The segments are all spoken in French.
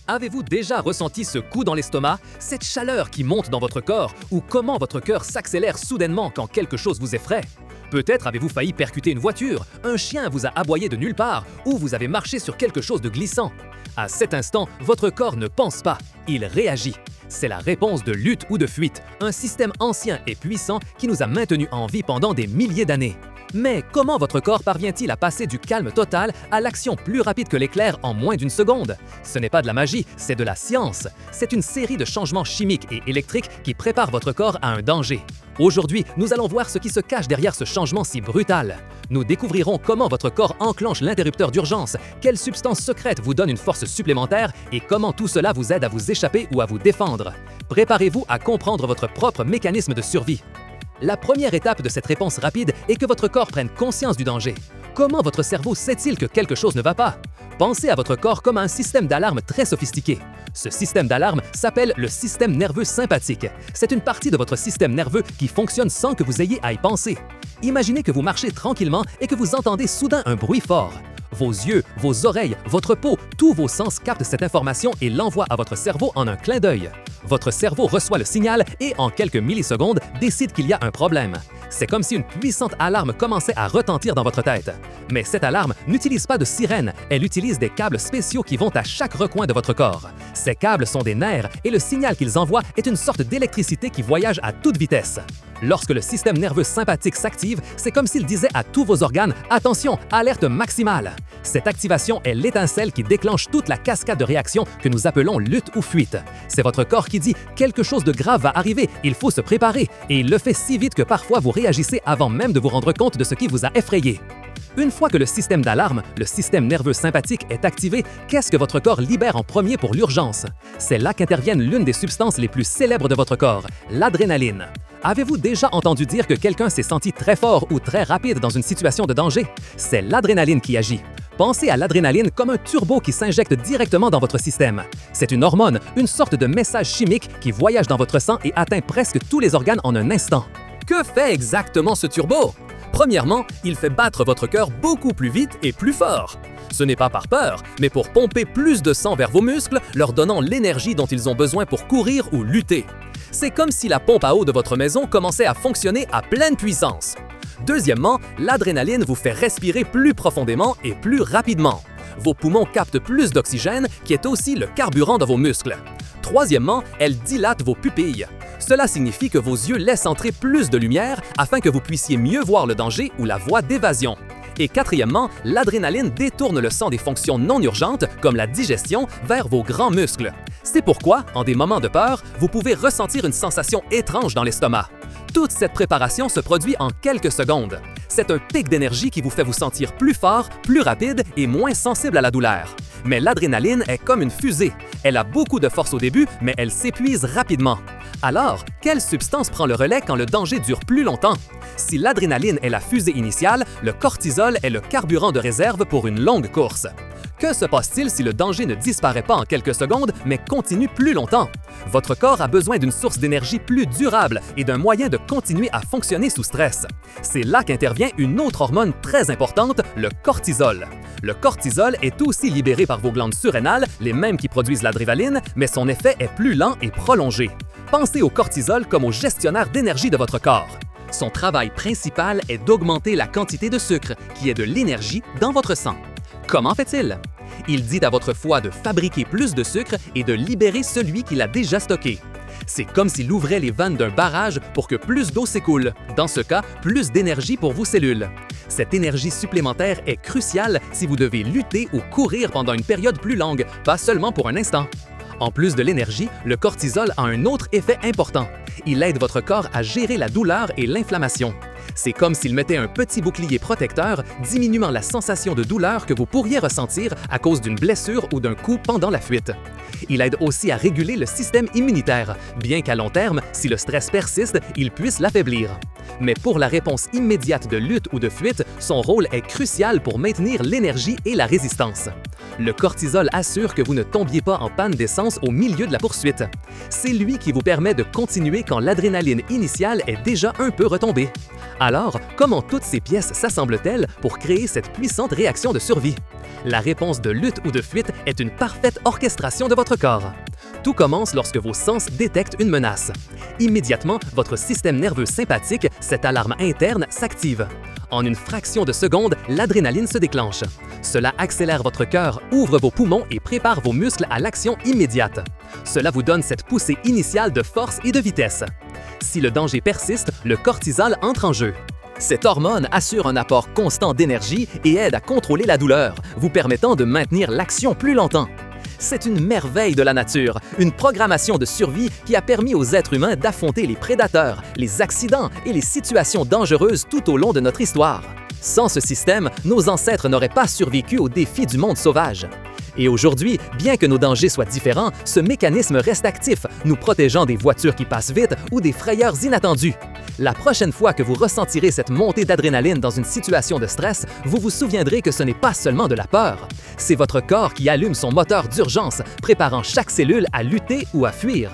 Avez-vous déjà ressenti ce coup dans l'estomac, cette chaleur qui monte dans votre corps ou comment votre cœur s'accélère soudainement quand quelque chose vous effraie? Peut-être avez-vous failli percuter une voiture, un chien vous a aboyé de nulle part ou vous avez marché sur quelque chose de glissant. À cet instant, votre corps ne pense pas, il réagit. C'est la réponse de lutte ou de fuite, un système ancien et puissant qui nous a maintenus en vie pendant des milliers d'années. Mais comment votre corps parvient-il à passer du calme total à l'action plus rapide que l'éclair en moins d'une seconde? Ce n'est pas de la magie, c'est de la science. C'est une série de changements chimiques et électriques qui préparent votre corps à un danger. Aujourd'hui, nous allons voir ce qui se cache derrière ce changement si brutal. Nous découvrirons comment votre corps enclenche l'interrupteur d'urgence, quelle substance secrète vous donne une force supplémentaire et comment tout cela vous aide à vous échapper ou à vous défendre. Préparez-vous à comprendre votre propre mécanisme de survie. La première étape de cette réponse rapide est que votre corps prenne conscience du danger. Comment votre cerveau sait-il que quelque chose ne va pas? Pensez à votre corps comme à un système d'alarme très sophistiqué. Ce système d'alarme s'appelle le système nerveux sympathique. C'est une partie de votre système nerveux qui fonctionne sans que vous ayez à y penser. Imaginez que vous marchez tranquillement et que vous entendez soudain un bruit fort. Vos yeux, vos oreilles, votre peau, tous vos sens captent cette information et l'envoient à votre cerveau en un clin d'œil. Votre cerveau reçoit le signal et, en quelques millisecondes, décide qu'il y a un problème. C'est comme si une puissante alarme commençait à retentir dans votre tête. Mais cette alarme n'utilise pas de sirène, elle utilise des câbles spéciaux qui vont à chaque recoin de votre corps. Ces câbles sont des nerfs et le signal qu'ils envoient est une sorte d'électricité qui voyage à toute vitesse. Lorsque le système nerveux sympathique s'active, c'est comme s'il disait à tous vos organes « Attention, alerte maximale ». Cette activation est l'étincelle qui déclenche toute la cascade de réactions que nous appelons lutte ou fuite. C'est votre corps qui dit « Quelque chose de grave va arriver, il faut se préparer » et il le fait si vite que parfois vous réagissez avant même de vous rendre compte de ce qui vous a effrayé. Une fois que le système d'alarme, le système nerveux sympathique, est activé, qu'est-ce que votre corps libère en premier pour l'urgence? C'est là qu'interviennent l'une des substances les plus célèbres de votre corps, l'adrénaline. Avez-vous déjà entendu dire que quelqu'un s'est senti très fort ou très rapide dans une situation de danger? C'est l'adrénaline qui agit. Pensez à l'adrénaline comme un turbo qui s'injecte directement dans votre système. C'est une hormone, une sorte de message chimique qui voyage dans votre sang et atteint presque tous les organes en un instant. Que fait exactement ce turbo? Premièrement, il fait battre votre cœur beaucoup plus vite et plus fort. Ce n'est pas par peur, mais pour pomper plus de sang vers vos muscles, leur donnant l'énergie dont ils ont besoin pour courir ou lutter. C'est comme si la pompe à eau de votre maison commençait à fonctionner à pleine puissance. Deuxièmement, l'adrénaline vous fait respirer plus profondément et plus rapidement. Vos poumons captent plus d'oxygène, qui est aussi le carburant de vos muscles. Troisièmement, elle dilate vos pupilles. Cela signifie que vos yeux laissent entrer plus de lumière afin que vous puissiez mieux voir le danger ou la voie d'évasion. Et quatrièmement, l'adrénaline détourne le sang des fonctions non urgentes, comme la digestion, vers vos grands muscles. C'est pourquoi, en des moments de peur, vous pouvez ressentir une sensation étrange dans l'estomac. Toute cette préparation se produit en quelques secondes. C'est un pic d'énergie qui vous fait vous sentir plus fort, plus rapide et moins sensible à la douleur. Mais l'adrénaline est comme une fusée. Elle a beaucoup de force au début, mais elle s'épuise rapidement. Alors, quelle substance prend le relais quand le danger dure plus longtemps? Si l'adrénaline est la fusée initiale, le cortisol est le carburant de réserve pour une longue course. Que se passe-t-il si le danger ne disparaît pas en quelques secondes, mais continue plus longtemps? Votre corps a besoin d'une source d'énergie plus durable et d'un moyen de continuer à fonctionner sous stress. C'est là qu'intervient une autre hormone très importante, le cortisol. Le cortisol est aussi libéré par vos glandes surrénales, les mêmes qui produisent l'adrénaline, mais son effet est plus lent et prolongé. Pensez au cortisol comme au gestionnaire d'énergie de votre corps. Son travail principal est d'augmenter la quantité de sucre, qui est de l'énergie, dans votre sang. Comment fait-il? Il dit à votre foie de fabriquer plus de sucre et de libérer celui qu'il a déjà stocké. C'est comme s'il ouvrait les vannes d'un barrage pour que plus d'eau s'écoule. Dans ce cas, plus d'énergie pour vos cellules. Cette énergie supplémentaire est cruciale si vous devez lutter ou courir pendant une période plus longue, pas seulement pour un instant. En plus de l'énergie, le cortisol a un autre effet important. Il aide votre corps à gérer la douleur et l'inflammation. C'est comme s'il mettait un petit bouclier protecteur, diminuant la sensation de douleur que vous pourriez ressentir à cause d'une blessure ou d'un coup pendant la fuite. Il aide aussi à réguler le système immunitaire, bien qu'à long terme, si le stress persiste, il puisse l'affaiblir. Mais pour la réponse immédiate de lutte ou de fuite, son rôle est crucial pour maintenir l'énergie et la résistance. Le cortisol assure que vous ne tombiez pas en panne d'essence au milieu de la poursuite. C'est lui qui vous permet de continuer quand l'adrénaline initiale est déjà un peu retombée. Alors, comment toutes ces pièces s'assemblent-elles pour créer cette puissante réaction de survie? La réponse de lutte ou de fuite est une parfaite orchestration de votre corps. Tout commence lorsque vos sens détectent une menace. Immédiatement, votre système nerveux sympathique, cette alarme interne, s'active. En une fraction de seconde, l'adrénaline se déclenche. Cela accélère votre cœur, ouvre vos poumons et prépare vos muscles à l'action immédiate. Cela vous donne cette poussée initiale de force et de vitesse. Si le danger persiste, le cortisol entre en jeu. Cette hormone assure un apport constant d'énergie et aide à contrôler la douleur, vous permettant de maintenir l'action plus longtemps. C'est une merveille de la nature, une programmation de survie qui a permis aux êtres humains d'affronter les prédateurs, les accidents et les situations dangereuses tout au long de notre histoire. Sans ce système, nos ancêtres n'auraient pas survécu aux défis du monde sauvage. Et aujourd'hui, bien que nos dangers soient différents, ce mécanisme reste actif, nous protégeant des voitures qui passent vite ou des frayeurs inattendues. La prochaine fois que vous ressentirez cette montée d'adrénaline dans une situation de stress, vous vous souviendrez que ce n'est pas seulement de la peur. C'est votre corps qui allume son moteur d'urgence, préparant chaque cellule à lutter ou à fuir.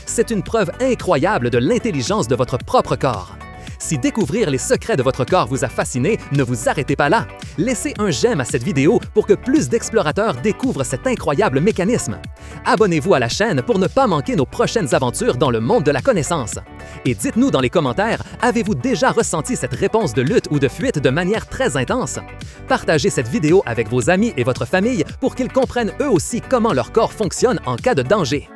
C'est une preuve incroyable de l'intelligence de votre propre corps. Si découvrir les secrets de votre corps vous a fasciné, ne vous arrêtez pas là. Laissez un j'aime à cette vidéo pour que plus d'explorateurs découvrent cet incroyable mécanisme. Abonnez-vous à la chaîne pour ne pas manquer nos prochaines aventures dans le monde de la connaissance. Et dites-nous dans les commentaires, avez-vous déjà ressenti cette réponse de lutte ou de fuite de manière très intense? Partagez cette vidéo avec vos amis et votre famille pour qu'ils comprennent eux aussi comment leur corps fonctionne en cas de danger.